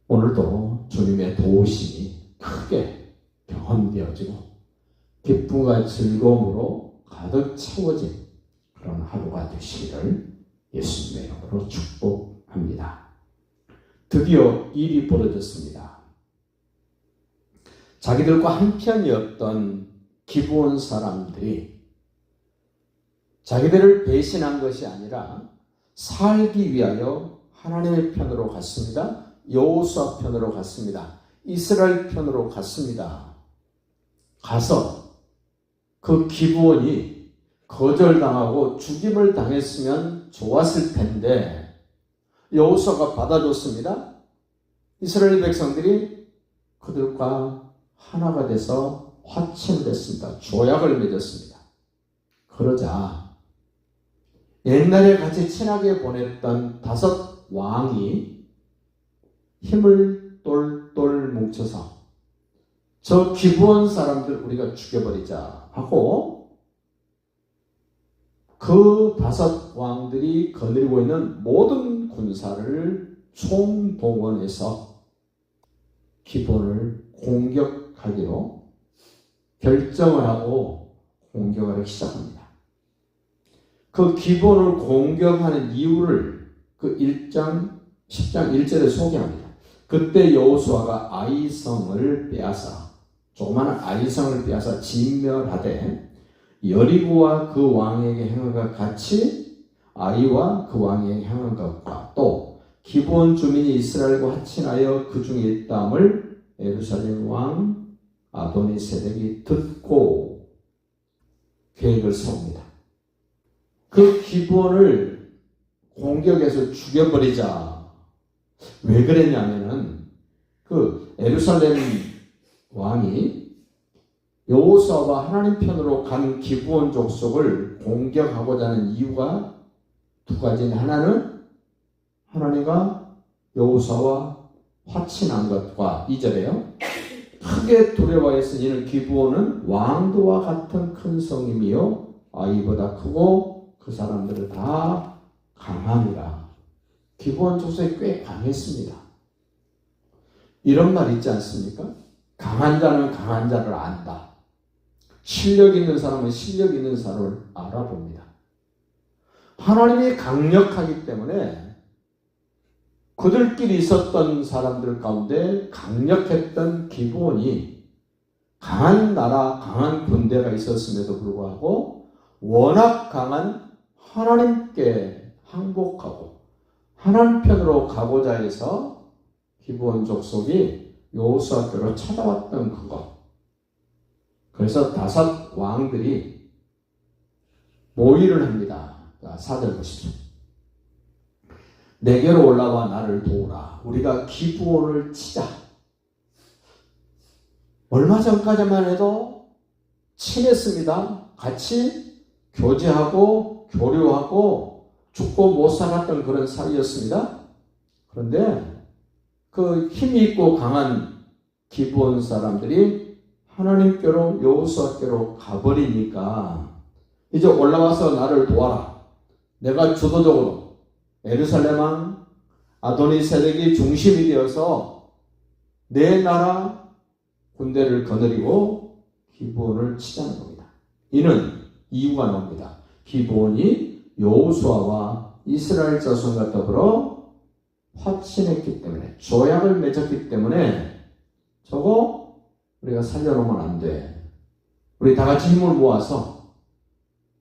오늘도 주님의 도우심이 크게 경험되어지고 기쁨과 즐거움으로 가득 채워진 그런 하루가 되시기를 예수님의 이름으로 축복합니다. 드디어 일이 벌어졌습니다. 자기들과 한편이었던 기브온 사람들이 자기들을 배신한 것이 아니라 살기 위하여 하나님의 편으로 갔습니다. 여호수아 편으로 갔습니다. 이스라엘 편으로 갔습니다. 가서 그 기브온이 거절당하고 죽임을 당했으면 좋았을 텐데 여호수아가 받아줬습니다. 이스라엘 백성들이 그들과 하나가 돼서 화친을 했습니다. 조약을 맺었습니다. 그러자 옛날에 같이 친하게 보냈던 5 왕이 힘을 똘똘 뭉쳐서 저 기브온 사람들 우리가 죽여버리자 하고 그 5 왕들이 거느리고 있는 모든 군사를 총동원해서 기브온을 공격하기로 결정을 하고 공격하기 시작합니다. 그 기브온을 공격하는 이유를 그 10장 1절에 소개합니다. 그때 여호수아가 아이성을 빼앗아 조그마한 아이성을 빼앗아 진멸하되 여리고와 그 왕에게 행한 것 같이 아이와 그 왕에게 행한 것과 또 기브온 주민이 이스라엘과 합친하여 그 중에 있다함을 예루살렘 왕 아도니세덱이 듣고 계획을 세웁니다. 그 기브온을 공격해서 죽여버리자. 왜 그랬냐면은 그 예루살렘 왕이 여호수아와 하나님 편으로 간 기브온 족속을 공격하고자 하는 이유가 2가지인데 하나는 하나님과 여호수아와 화친한 것과 2절에요. 크게 두려워했으니 이는 기브온은 왕도와 같은 큰 성임이요 아이보다 크고 그 사람들은 다 강함이라. 기브온 족속이 꽤 강했습니다. 이런 말 있지 않습니까? 강한 자는 강한 자를 안다. 실력 있는 사람은 실력 있는 사람을 알아봅니다. 하나님이 강력하기 때문에 그들끼리 있었던 사람들 가운데 강력했던 기브온이 강한 나라, 강한 군대가 있었음에도 불구하고 워낙 강한 하나님께 항복하고 하나님 편으로 가고자 해서 기브온 족속이 여호수아께로 찾아왔던 그것. 그래서 5 왕들이 모의를 합니다. 4절 보십시오. 내게로 올라와 나를 도우라. 우리가 기브온을 치자. 얼마 전까지만 해도 친했습니다. 같이 교제하고 교류하고 죽고 못 살았던 그런 사이였습니다. 그런데 그 힘이 있고 강한 기브온 사람들이 하나님께로 여호수아께로 가버리니까 이제 올라와서 나를 도와라. 내가 주도적으로 예루살렘 왕 아도니세덱이 중심이 되어서 내 나라 군대를 거느리고 기브온을 치자는 겁니다. 이는 이유가 나옵니다. 기브온이 여호수아와 이스라엘 자손과 더불어 화친했기 때문에 조약을 맺었기 때문에 저거 우리가 살려놓으면 안 돼. 우리 다 같이 힘을 모아서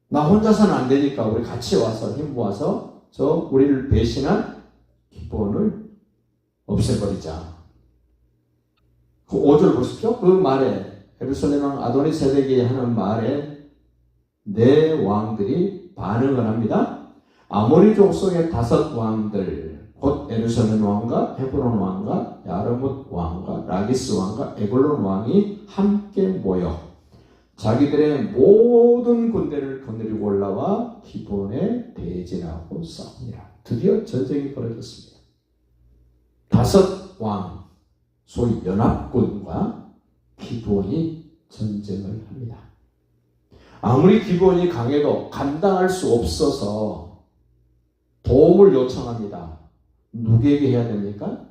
나 혼자서는 안 되니까 우리 같이 와서 힘 모아서 저 우리를 배신한 기브온을 없애버리자. 그 5절 보십시오. 그 말에 예루살렘 왕 아도니세덱이 하는 말에 4 왕들이 반응을 합니다. 아모리 족속의 5 왕들 곧 예루살렘 왕과 헤브론 왕과 야르뭇 왕과 라기스 왕과 에글론 왕이 함께 모여 자기들의 모든 군대를 거느리고 올라와 기브온에 대진하고 싸웁니다. 드디어 전쟁이 벌어졌습니다. 5 왕, 소위 연합군과 기브온이 전쟁을 합니다. 아무리 기브온이 강해도 감당할 수 없어서 도움을 요청합니다. 누구에게 해야 됩니까?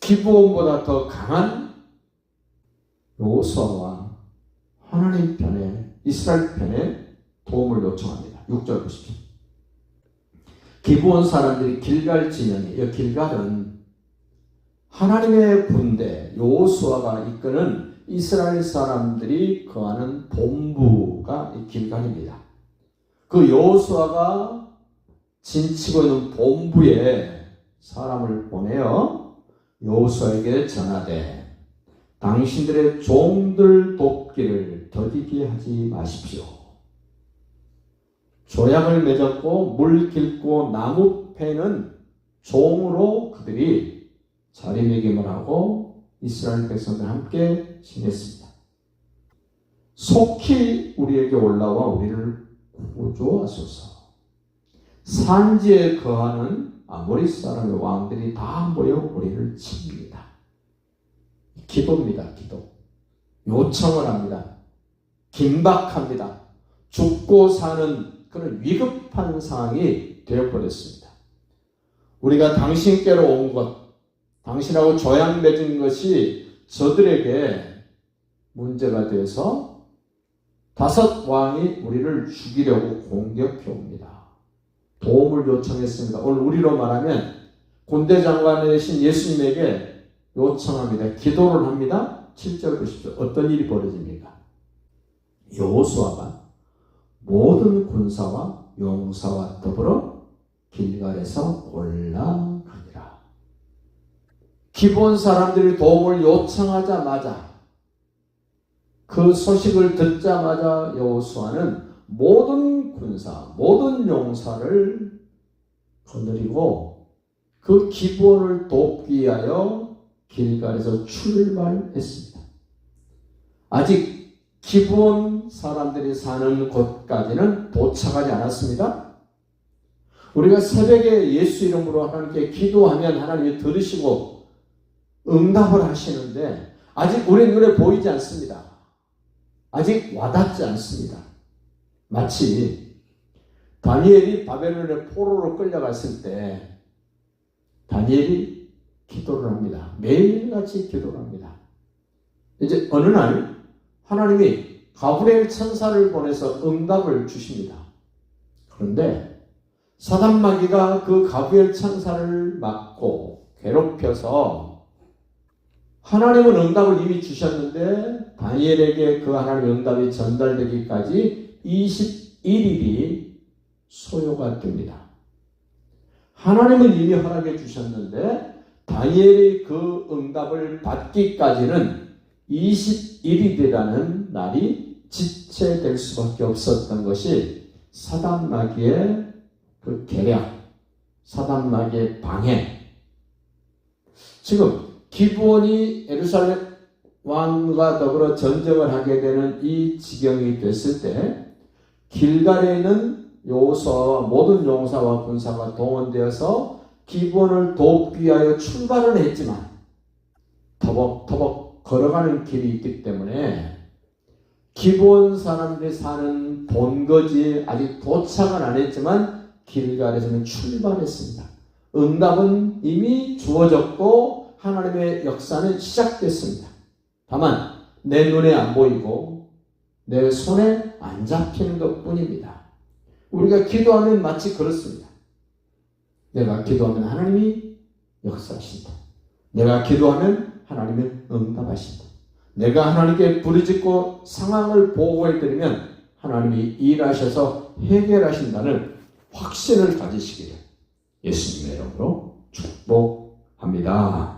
기브온보다 더 강한 여호수아와 하나님 편에, 이스라엘 편에 도움을 요청합니다. 6절 보십시오. 기브온 사람들이 길갈 진영에, 이 길갈은 하나님의 군대 여호수아가 이끄는 이스라엘 사람들이 거하는 본부가 이 길갈입니다. 그 여호수아가 진치고 있는 본부에 사람을 보내어 여호수아에게 전하되 당신들의 종들 돕기를 더디게 하지 마십시오. 조약을 맺었고 물 길고 나무 패는 종으로 그들이 자리매김을 하고 이스라엘 백성들과 함께 지냈습니다. 속히 우리에게 올라와 우리를 구조하소서. 산지에 거하는 아모리 사람의 왕들이 다 모여 우리를 칩니다. 기도입니다. 기도. 요청을 합니다. 긴박합니다. 죽고 사는 그런 위급한 상황이 되어버렸습니다. 우리가 당신께로 온 것, 당신하고 조약 맺은 것이 저들에게 문제가 되어서 5 왕이 우리를 죽이려고 공격해 옵니다. 도움을 요청했습니다. 오늘 우리로 말하면 군대 장관이신 예수님에게 요청합니다. 기도를 합니다. 7절 보십시오. 어떤 일이 벌어집니까? 여호수아가 모든 군사와 용사와 더불어 길갈에서 올라가니라. 기브온 사람들이 도움을 요청하자마자, 그 소식을 듣자마자 여호수아는 모든 군사, 모든 용사를 거느리고 그 기브온을 돕기 위하여 길갈에서 출발했습니다. 아직 기브온 사람들이 사는 곳까지는 도착하지 않았습니다. 우리가 새벽에 예수 이름으로 하나님께 기도하면 하나님이 들으시고 응답을 하시는데 아직 우리 눈에 보이지 않습니다. 아직 와닿지 않습니다. 마치 다니엘이 바벨론의 포로로 끌려갔을 때 다니엘이 기도를 합니다. 매일같이 기도를 합니다. 이제 어느 날 하나님이 가브리엘 천사를 보내서 응답을 주십니다. 그런데 사단마귀가 그 가브리엘 천사를 막고 괴롭혀서 하나님은 응답을 이미 주셨는데 다니엘에게 그 하나님의 응답이 전달되기까지 21일이 소요가 됩니다. 하나님은 이미 허락해 주셨는데 다니엘이 그 응답을 받기까지는 21일이라는 날이 지체될 수밖에 없었던 것이 사단마귀의 그 계략, 사단마귀의 방해. 지금 기브온이 예루살렘 왕과 더불어 전쟁을 하게 되는 이 지경이 됐을 때 길갈에 있는 여호수아와 모든 용사와 군사가 동원되어서 기브온을 돕기 위하여 출발을 했지만 터벅터벅 걸어가는 길이 있기 때문에 기브온 사람들이 사는 본거지에 아직 도착은 안 했지만 길갈에서는 출발했습니다. 응답은 이미 주어졌고 하나님의 역사는 시작됐습니다. 다만 내 눈에 안 보이고 내 손에 안 잡히는 것뿐입니다. 우리가 기도하면 마치 그렇습니다. 내가 기도하면 하나님이 역사하신다. 내가 기도하면 하나님은 응답하신다. 내가 하나님께 부르짖고 상황을 보고해드리면 하나님이 일하셔서 해결하신다는 확신을 가지시기를 예수님의 이름으로 축복합니다.